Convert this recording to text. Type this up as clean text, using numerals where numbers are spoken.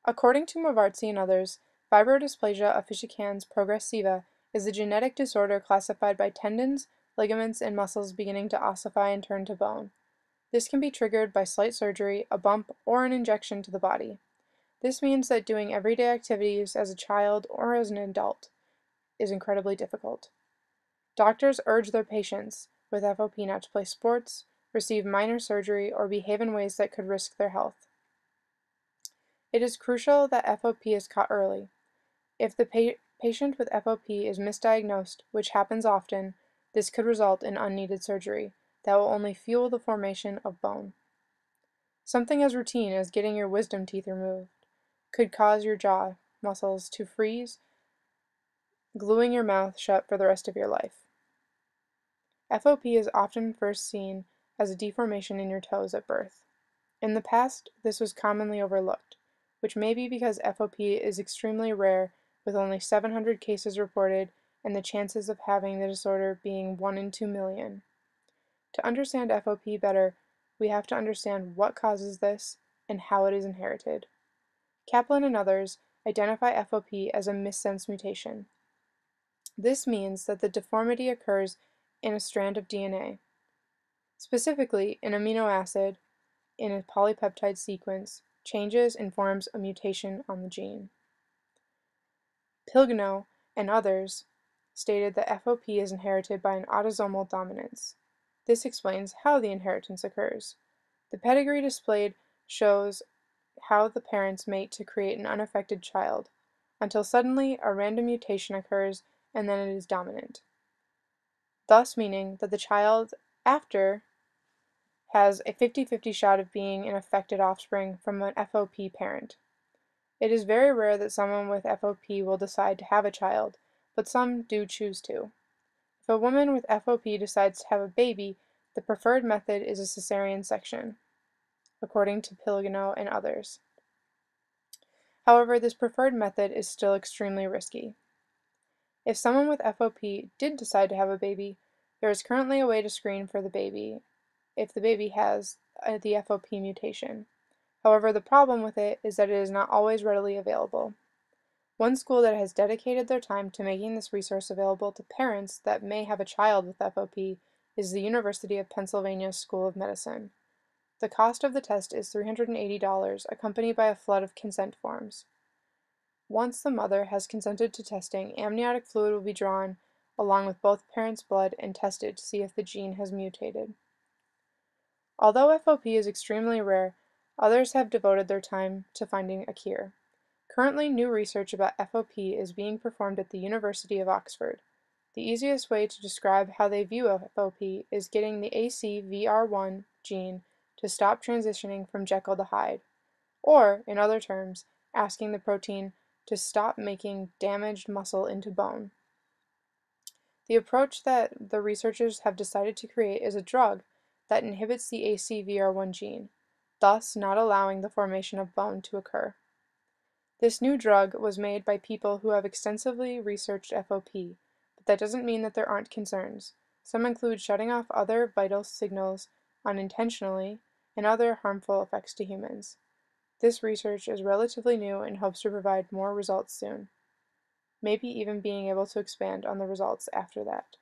According to Mavartzi and others, Fibrodysplasia Ossificans Progressiva is a genetic disorder classified by tendons, ligaments, and muscles beginning to ossify and turn to bone. This can be triggered by slight surgery, a bump, or an injection to the body. This means that doing everyday activities as a child or as an adult is incredibly difficult. Doctors urge their patients with FOP not to play sports, receive minor surgery, or behave in ways that could risk their health. It is crucial that FOP is caught early. If the patient with FOP is misdiagnosed, which happens often, this could result in unneeded surgery that will only fuel the formation of bone. Something as routine as getting your wisdom teeth removed could cause your jaw muscles to freeze, gluing your mouth shut for the rest of your life. FOP is often first seen as a deformation in your toes at birth. In the past, this was commonly overlooked, which may be because FOP is extremely rare, with only 700 cases reported and the chances of having the disorder being 1 in 2 million. To understand FOP better, we have to understand what causes this and how it is inherited. Kaplan and others identify FOP as a missense mutation. This means that the deformity occurs in a strand of DNA, specifically an amino acid in a polypeptide sequence changes and forms a mutation on the gene. Pilgno and others stated that FOP is inherited by an autosomal dominance. This explains how the inheritance occurs. The pedigree displayed shows how the parents mate to create an unaffected child, until suddenly a random mutation occurs and then it is dominant, thus meaning that the child after has a 50-50 shot of being an affected offspring from an FOP parent. It is very rare that someone with FOP will decide to have a child, but some do choose to. If a woman with FOP decides to have a baby, the preferred method is a cesarean section, according to Pilgno and others. However, this preferred method is still extremely risky. If someone with FOP did decide to have a baby, there is currently a way to screen for the baby if the baby has the FOP mutation. However, the problem with it is that it is not always readily available. One school that has dedicated their time to making this resource available to parents that may have a child with FOP is the University of Pennsylvania School of Medicine. The cost of the test is $380, accompanied by a flood of consent forms. Once the mother has consented to testing, amniotic fluid will be drawn along with both parents' blood and tested to see if the gene has mutated. Although FOP is extremely rare, others have devoted their time to finding a cure. Currently, new research about FOP is being performed at the University of Oxford. The easiest way to describe how they view FOP is getting the ACVR1 gene to stop transitioning from Jekyll to Hyde, or, in other terms, asking the protein to stop making damaged muscle into bone. The approach that the researchers have decided to create is a drug that inhibits the ACVR1 gene, thus not allowing the formation of bone to occur. This new drug was made by people who have extensively researched FOP, but that doesn't mean that there aren't concerns. Some include shutting off other vital signals unintentionally and other harmful effects to humans. This research is relatively new and hopes to provide more results soon, maybe even being able to expand on the results after that.